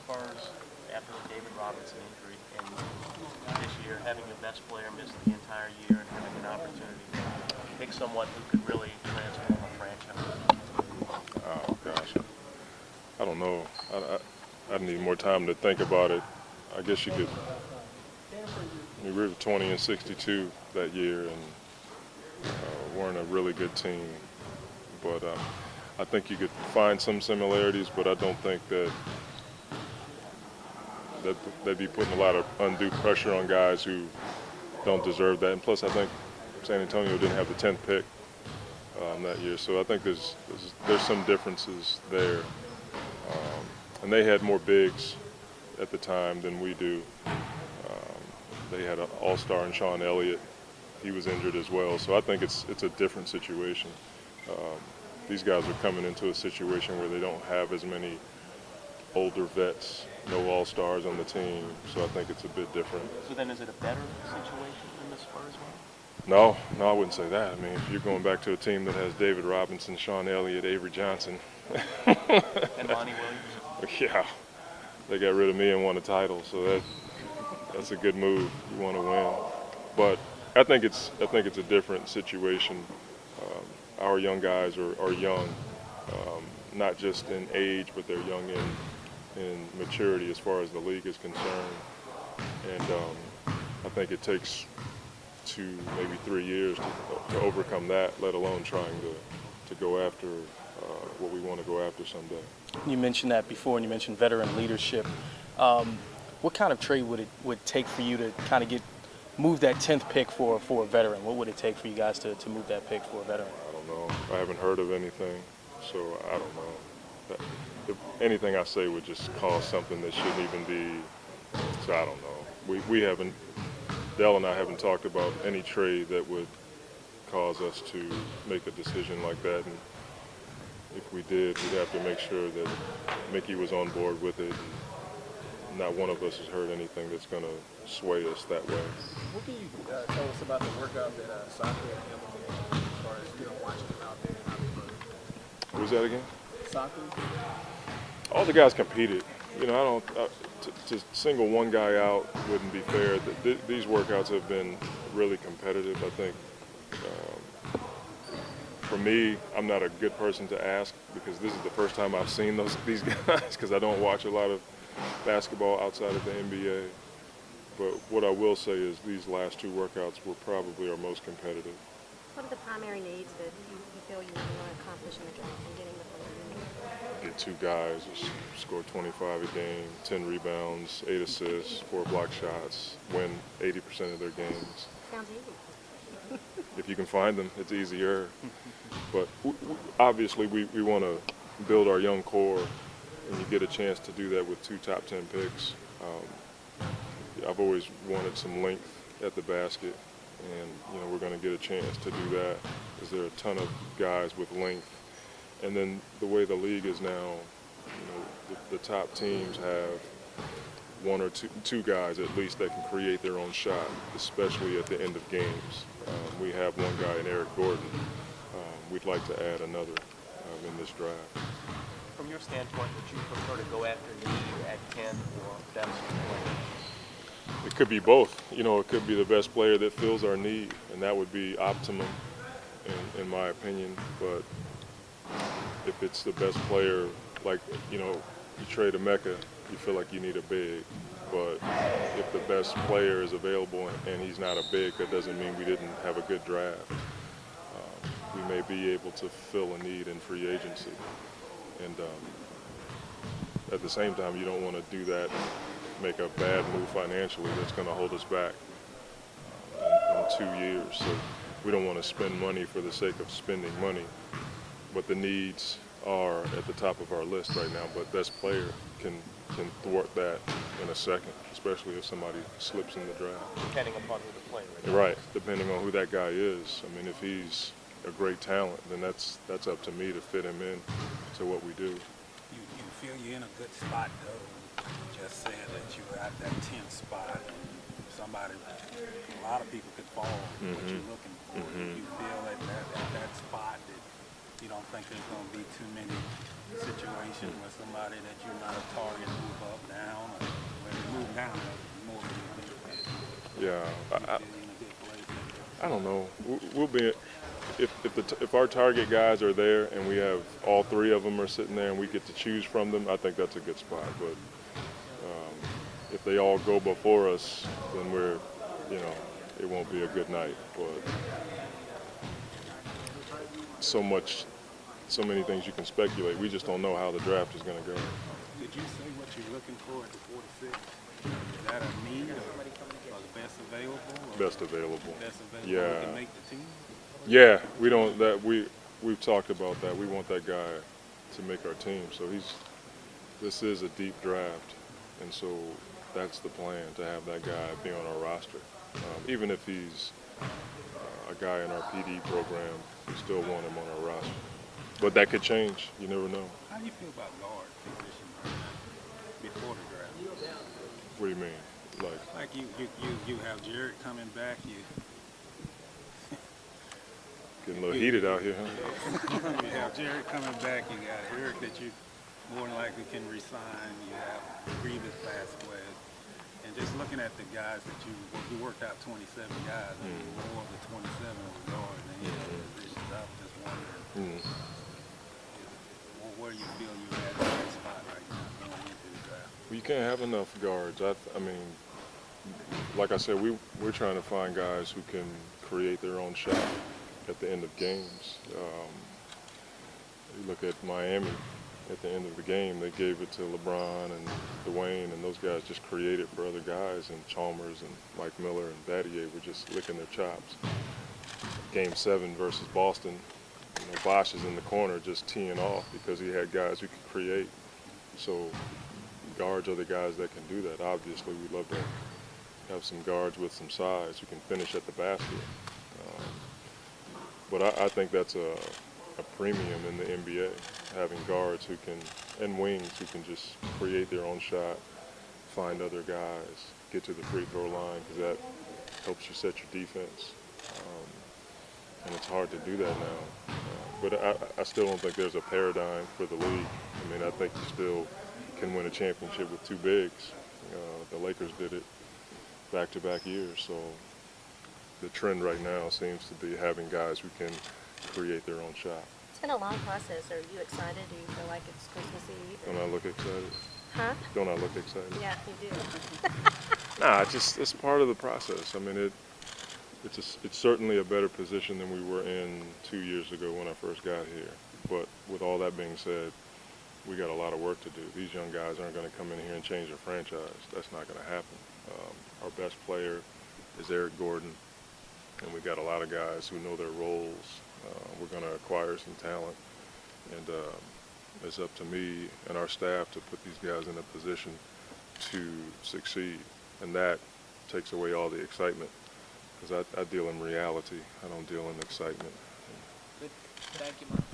Spurs after the David Robinson injury, and this year having your best player miss the entire year and having an opportunity to pick someone who could really transform a franchise? Oh gosh, I don't know. I need more time to think about it. I guess you could. We were 20 and 62 that year, and weren't a really good team. But I think you could find some similarities, but I don't think that they'd be putting a lot of undue pressure on guys who don't deserve that. And plus, I think San Antonio didn't have the 10th pick that year, so I think there's some differences there. And they had more bigs at the time than we do. They had an all-star in Sean Elliott. He was injured as well, so I think it's a different situation. These guys are coming into a situation where they don't have as many older vets, no all-stars on the team, so I think it's a bit different. So then is it a better situation than the Spurs one? No, I wouldn't say that. I mean, if you're going back to a team that has David Robinson, Sean Elliott, Avery Johnson. And Monty Williams? Yeah, they got rid of me and won a title, so that's a good move. You want to win, but I think it's a different situation. Our young guys are young, not just in age, but they're young in maturity as far as the league is concerned. And I think it takes 2, maybe 3 years to overcome that, let alone trying to go after what we want to go after someday. You mentioned that before, and you mentioned veteran leadership. What kind of trade would take for you to kind of move that 10th pick for a veteran? What would it take for you guys to move that pick for a veteran? I don't know. I haven't heard of anything, so I don't know. Anything I say would just cause something that shouldn't even be. So I don't know. We haven't. Dell and I haven't talked about any trade that would cause us to make a decision like that. And if we did, we'd have to make sure that Mickey was on board with it. Not one of us has heard anything that's going to sway us that way. What can you tell us about the workout that soccer and Hamilton as far as watching them out there and how they play? What was that again? Soccer. All the guys competed. I don't to single one guy out wouldn't be fair. These workouts have been really competitive. I think for me, I'm not a good person to ask because this is the first time I've seen these guys because I don't watch a lot of basketball outside of the NBA. But what I will say is these last 2 workouts were probably our most competitive. What are the primary needs that you feel you want to accomplish in the draft and getting the player you need? Get 2 guys, score 25 a game, 10 rebounds, 8 assists, 4 block shots, win 80% of their games. Sounds easy. If you can find them, it's easier. But obviously we want to build our young core, and you get a chance to do that with 2 top 10 picks. I've always wanted some length at the basket, and we're going to get a chance to do that because there are a ton of guys with length. And then the way the league is now, the top teams have 1 or 2 guys at least that can create their own shot, especially at the end of games. We have one guy in Eric Gordon. We'd like to add another in this draft. From your standpoint, would you prefer to go after need at 10 or best player? It could be both. It could be the best player that fills our need, and that would be optimum in my opinion. But if it's the best player, like, you trade a Mecca, you feel like you need a big. But if the best player is available and he's not a big, that doesn't mean we didn't have a good draft. We may be able to fill a need in free agency. And at the same time, you don't want to do that and make a bad move financially that's going to hold us back in 2 years. So we don't want to spend money for the sake of spending money. But the needs are at the top of our list right now. But best player can thwart that in a second, especially if somebody slips in the draft. Depending upon who the player is. Right, depending on who that guy is. I mean, if he's a great talent, then that's up to me to fit him in to what we do. You feel you're in a good spot, though. You just said that you were at that 10th spot. A lot of people could fall what you're looking for. You feel at that spot that you don't think there's going to be too many situations where somebody that you're not a target move up, down? Yeah. You feel you're in a good place like that? I don't know. We'll be if our target guys are there and we have all three of them are sitting there and we get to choose from them, I think that's a good spot. But if they all go before us, then it won't be a good night. But so many things you can speculate. We just don't know how the draft is going to go. Did you say what you're looking for at the 46? Is that a need or the best available? Or Best available. Best available Yeah. to make the team? Yeah, we've talked about that. We want that guy to make our team. So this is a deep draft, and so that's the plan, to have that guy be on our roster. Even if he's a guy in our PD program, we still want him on our roster. But that could change. You never know. How do you feel about guard position right now before the draft? What do you mean? Like you have Jared coming back. Getting a little heated out here, huh? You have Jared coming back. You got Eric that you more than likely can resign. You have Reeves passed away. And just looking at the guys that you worked out 27 guys, I mean, more of the 27 was guards than any other positions. I was just wondering, where do you feel you're at in that spot right now going into the draft? Well, you can't have enough guards. I mean, like I said, we're trying to find guys who can create their own shot at the end of games. You look at Miami at the end of the game, they gave it to LeBron and Dwayne, and those guys just created for other guys, and Chalmers and Mike Miller and Battier were just licking their chops. Game 7 versus Boston, Bosh is in the corner just teeing off because he had guys who could create. So guards are the guys that can do that. Obviously, we'd love to have some guards with some size who can finish at the basket. But I think that's a premium in the NBA, having guards who can, and wings who can just create their own shot, find other guys, get to the free throw line, because that helps you set your defense. And it's hard to do that now. But I still don't think there's a paradigm for the league. I mean, I think you still can win a championship with two bigs. The Lakers did it back-to-back years. So the trend right now seems to be having guys who can create their own shot. It's been a long process. Are you excited? Do you feel like it's Christmas Eve? Don't I look excited? Huh? Don't I look excited? Yeah, you do. Nah, it's part of the process. I mean, it's certainly a better position than we were in 2 years ago when I first got here. But with all that being said, we got a lot of work to do. These young guys aren't going to come in here and change their franchise. That's not going to happen. Our best player is Eric Gordon, and we got a lot of guys who know their roles. We're going to acquire some talent, and it's up to me and our staff to put these guys in a position to succeed, and that takes away all the excitement, because I deal in reality. I don't deal in excitement. Good. Thank you, Monty.